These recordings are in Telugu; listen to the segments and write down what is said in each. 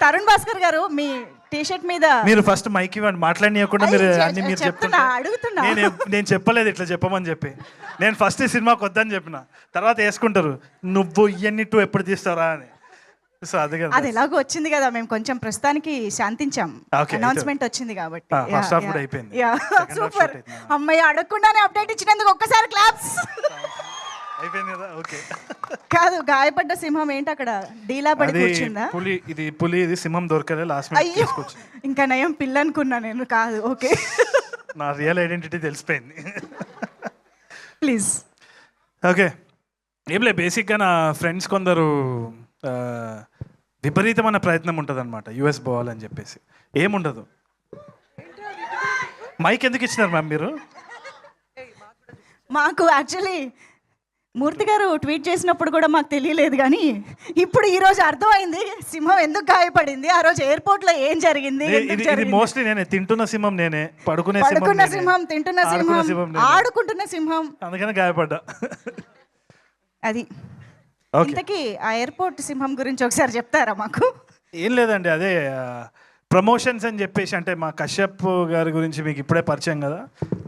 తరుణ్ భాస్కర్ గారు మీ టీ-షర్ట్ మీద మీరు ఫస్ట్ మైక్ ఇవ్వండి, మాట్లాడనీయకుండా మీరు అన్ని మీరు చెప్తున్నా, చెప్తున్నా. అడుగుతున్నా. నేను చెప్పలేదు ఇట్లా చెప్పమని చెప్పి. నేను ఫస్ట్ ఈ సినిమాకి వద్దని చెప్పిన, తర్వాత వేసుకుంటారు నువ్వు ఇవన్నీ టూ ఎప్పుడు తీస్తారా అని. సో అది కదా, అది ఎలాగో వచ్చింది కదా, మేము కొంచెం ప్రస్తుతానికి శాంతించాం. Okay, అనౌన్స్మెంట్ వచ్చింది కాబట్టి. ఫస్ట్ హాఫ్ కూడా అయిపోయింది. సూపర్. అమ్మాయి అడగకుండానే అప్డేట్ ఇచ్చినందుకు ఒక్కసారి క్లాప్స్. అయిపోయింది కదా, ఓకే. కాదు, గాయపడ్డ సింహం ఏంటి అక్కడ డీలా పడి అది కూర్చుందా? పులి ఇది సింహం దొరకలే, లాస్ట్ మినిట్ అయ్యో, తీసుకొచ్చి. ఇంకా నయం పిల్ల అనుకున్నా నేను. కాదు, ఓకే. నా రియల్ ఐడెంటిటీ తెలిసిపోయింది. ప్లీజ్. ఓకే, ఏం లేదు, బేసిక్గా నా ఫ్రెండ్స్ కొందరు విపరీతమైన ప్రయత్నం ఉంటుంది అనమాట యూఎస్ పోవాలని చెప్పేసి. ఏముండదు. మైక్ ఎందుకు ఇచ్చినారు మ్యామ్ మీరు? మాకు యాక్చువల్లీ మూర్తి గారు ట్వీట్ చేసినప్పుడు కూడా మాకు తెలియలేదు, కానీ ఇప్పుడు ఈ రోజు అర్థమైంది సింహం ఎందుకు గాయపడింది, ఆ రోజు ఎయిర్పోర్ట్ లో ఏం జరిగింది. ఇది మోస్ట్లీ నేనే, తింటున్న సింహం నేనే, పడుకున్న సింహం, తింటున్న సింహం, ఆడుకుంటున్న సింహం, అందుకని గాయపడ్డా. అది. ఇంతకీ ఆ ఎయిర్పోర్ట్ సింహం గురించి ఒకసారి చెప్తారా మాకు? ఏం లేదండి, అదే ప్రమోషన్స్ అని చెప్పేసి, అంటే మా కశ్యప్ గారి గురించి మీకు ఇప్పుడే పరిచయం కదా,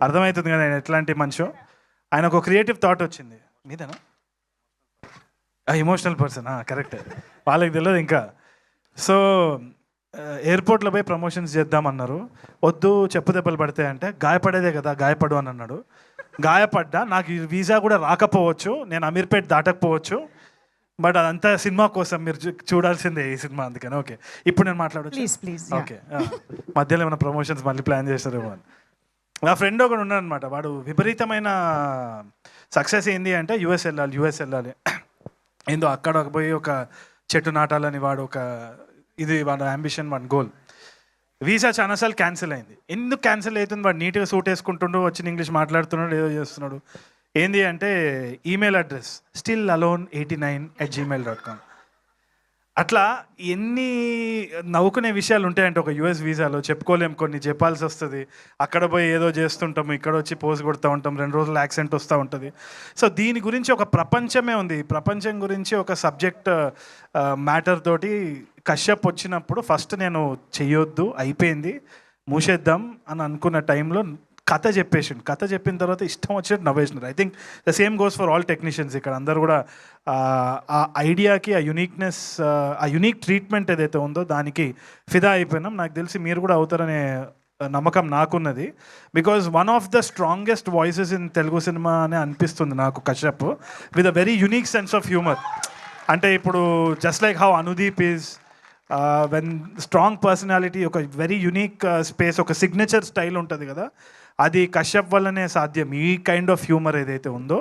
అర్థమవుతుంది కదా ఆయన ఎట్లాంటి మనిషి. ఆయన ఒక క్రియేటివ్ థాట్ వచ్చింది. మీదేనా? ఎమోషనల్ పర్సన్, కరెక్ట్, వాళ్ళకి తెలియదు ఇంకా. సో ఎయిర్పోర్ట్లో పోయి ప్రమోషన్స్ చేద్దామన్నారు. వద్దు, చెప్పు దెబ్బలు పడతాయంటే, గాయపడేదే కదా, గాయపడు అని అన్నాడు. గాయపడ్డా, నాకు ఈ వీసా కూడా రాకపోవచ్చు, నేను అమీర్పేట్ దాటకపోవచ్చు, బట్ అదంతా సినిమా కోసం, మీరు చూడాల్సిందే ఈ సినిమా, అందుకని. ఓకే, ఇప్పుడు నేను మాట్లాడచ్చు. ప్లీజ్. ఓకే, మధ్యలో ఏమైనా ప్రమోషన్స్ మళ్ళీ ప్లాన్ చేస్తారేమో అని. నా ఫ్రెండ్ ఒకడు ఉన్నాడు అనమాట, వాడు విపరీతమైన సక్సెస్ ఏంది అంటే యూఎస్ వెళ్ళాలి ఏందో అక్కడ పోయి ఒక చెట్టు నాటాలని వాడు ఒక ఇది వాడు అంబిషన్, వాడి గోల్. వీసా చాలాసార్లు క్యాన్సిల్ అయింది. ఎందుకు క్యాన్సిల్ అవుతుంది? వాడు నీట్గా సూట్ వేసుకుంటుండు, వచ్చిన ఇంగ్లీష్ మాట్లాడుతున్నాడు, ఏదో చేస్తున్నాడు. ఏంది అంటే ఈమెయిల్ అడ్రస్ stillalone89@gmail.com. అట్లా ఎన్ని నవ్వుకునే విషయాలు ఉంటాయంటే ఒక యూఎస్ వీసాలో చెప్పుకోలేం, కొన్ని చెప్పాల్సి వస్తుంది. అక్కడ పోయి ఏదో చేస్తుంటాము, ఇక్కడ వచ్చి పోజ్ కొడుతూ ఉంటాం, 2 రోజులు యాక్సెంట్ వస్తూ ఉంటుంది. సో దీని గురించి ఒక ప్రపంచమే ఉంది. ఈ ప్రపంచం గురించి ఒక సబ్జెక్ట్ మ్యాటర్ తోటి కశ్యప్ వచ్చినప్పుడు ఫస్ట్ నేను చెయ్యొద్దు, అయిపోయింది, మూసేద్దాం అని అనుకున్న టైంలో కథ చెప్పేసిండు. కథ చెప్పిన తర్వాత ఇష్టం వచ్చినట్టు నవ్వేసినారు. I think the same goes for all technicians. ఇక్కడ అందరూ కూడా ఆ ఐడియాకి, ఆ యునిక్నెస్, ఆ యునిక్ ట్రీట్మెంట్ ఏదైతే ఉందో దానికి ఫిదా అయిపోయినాం. నాకు తెలిసి మీరు కూడా అవుతారనే నమ్మకం నాకున్నది. Because one of the strongest voices in Telugu cinema అనే అనిపిస్తుంది నాకు Kashyap, with a very unique sense of humour. అంటే ఇప్పుడు just like how Anudeep is when strong personality, ఒక వెరీ యునిక్ స్పేస్, ఒక సిగ్నేచర్ స్టైల్ ఉంటుంది కదా, అది కశ్యప్ వల్లనే సాధ్యం. ఈ కైండ్ ఆఫ్ హ్యూమర్ ఏదైతే ఉందో,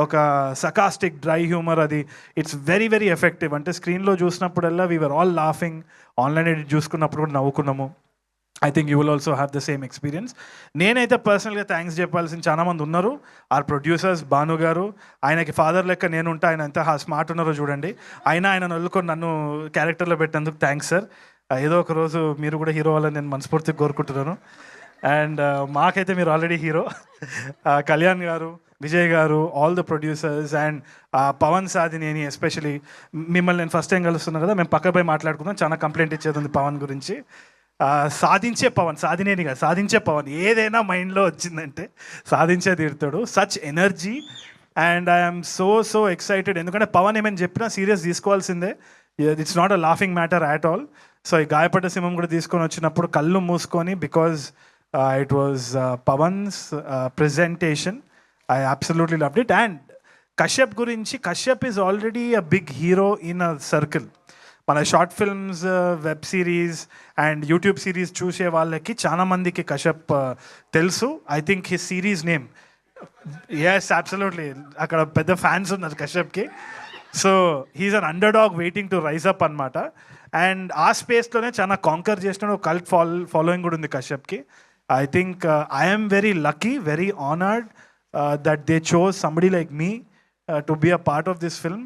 ఒక సకాస్టిక్ డ్రై హ్యూమర్, అది ఇట్స్ వెరీ వెరీ ఎఫెక్టివ్. అంటే స్క్రీన్లో చూసినప్పుడల్లా we are all laughing, online edit చూసుకున్నప్పుడు కూడా నవ్వుకున్నాము. I think you will also have the same experience. నేనైతే పర్సనల్గా థ్యాంక్స్ చెప్పాల్సిన చాలామంది ఉన్నారు. ఆర్ ప్రొడ్యూసర్స్, భాను గారు, ఆయనకి ఫాదర్ లెక్క నేనుంటా, ఆయన ఎంత స్మార్ట్ ఉన్నారో చూడండి. ఆయన వదులుకొని నన్ను క్యారెక్టర్లో పెట్టినందుకు థ్యాంక్స్ సార్. ఏదో ఒక రోజు మీరు కూడా హీరో అవ్వాలని నేను మనస్ఫూర్తిగా కోరుకుంటున్నాను. అండ్ మాకైతే మీరు ఆల్రెడీ హీరో. కళ్యాణ్ గారు, విజయ్ గారు, all the producers, and Pavan Sadhineni especially. మిమ్మల్ని నేను ఫస్ట్ టైం కలుస్తున్నాను కదా, మేము పక్క పోయి మాట్లాడుకుందాం, చాలా కంప్లైంట్ ఇచ్చేది ఉంది పవన్ గురించి. సాధించే పవన్, సాధినేనిగా సాధించే పవన్, ఏదైనా మైండ్లో వచ్చిందంటే సాధించే తీరుతాడు. Such energy, and I'm so excited. ఎందుకంటే పవన్ ఏమైనా చెప్పినా సీరియస్ తీసుకోవాల్సిందే. It's not a laughing matter at all. So ఈ గాయపడ్డ సింహం కూడా తీసుకొని వచ్చినప్పుడు కళ్ళు మూసుకొని, because it was Pawan's presentation, I absolutely loved it. And Kashyap గురించి, Kashyap is already a big hero in a circle. మన short films, web series and YouTube series చూసే వాళ్ళకి చాలా మందికి కశ్యప్ తెలుసు. I think his series name, yes absolutely, అక్కడ పెద్ద ఫ్యాన్స్ ఉన్నారు కశ్యప్కి. So he's an underdog waiting to rise up అనమాట. అండ్ ఆ స్పేస్లోనే చాలా కాంకర్ చేసిన కల్ట్ ఫాలోయింగ్ కూడా ఉంది కశ్యప్కి. I think I'm very lucky, very honoured that they chose somebody like me to be a part of this film.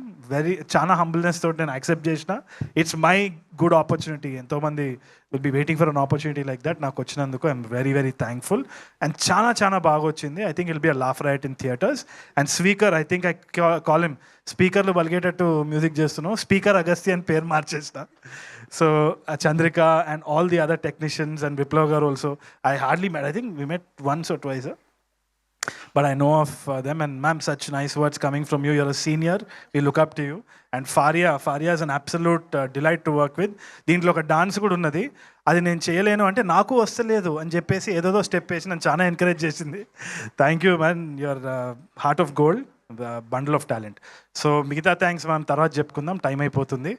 చాలా హంబుల్నెస్ తోటి నేను యాక్సెప్ట్ చేసిన. ఇట్స్ మై గుడ్ ఆపర్చునిటీ, ఎంతోమంది will be waiting for an opportunity like that నాకు వచ్చినందుకు I'm very very thankful. And చాలా చాలా బాగా వచ్చింది. I think I'll be a laugh riot in theatres. And speaker, I think I call him స్పీకర్లు బలిగేటట్టు మ్యూజిక్ చేస్తున్నాం, స్పీకర్ అగస్త్య అని పేరు మార్చేసిన. So Chandrika and all the other technicians and Viplav garu also I hardly met, I think we met once or twice. But I know of them, and ma'am, such nice words coming from you. You're a senior. We look up to you. And Faria is an absolute delight to work with. దీంట్లో ఒక డాన్స్ కూడా ఉన్నది, అది నేను చేయలేను అంటే నాకు వస్తలేదు అని చెప్పేసి ఏదో స్టెప్ వేసి నన్ను చాలా ఎంకరేజ్ చేసింది. Thank you ma'am, your heart of gold, bundle of talent. So మిగతా థ్యాంక్స్ మ్యామ్ తర్వాత చెప్పుకుందాం, టైం అయిపోతుంది.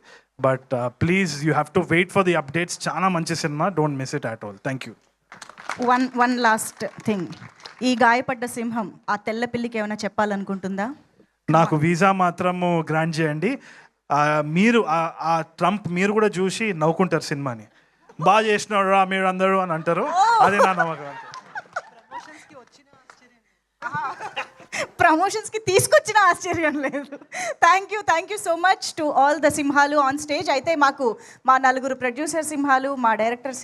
But please you have to wait for the updates. చాలా మంచి cinema, don't miss it at all. Thank you. One last thing, ఈ గాయపడ్డ సింహం ఆ తెల్ల పిల్లికి ఏమైనా చెప్పాలనుకుంటుందా? నాకు వీసా మాత్రము గ్రాంట్ చేయండి. మీరు ఆ ట్రంప్ మీరు కూడా చూసి నవ్వుకుంటారు సినిమాని, బాగా చేసినాడు రా మీరు అందరూ అని అంటారు. అదే నా నమ్మకం. ప్రమోషన్స్కి తీసుకొచ్చిన ఆశ్చర్యం లేదు. Thank you so much to all the సింహాలు ఆన్ స్టేజ్. అయితే మాకు మా 4 ప్రొడ్యూసర్ సింహాలు, మా డైరెక్టర్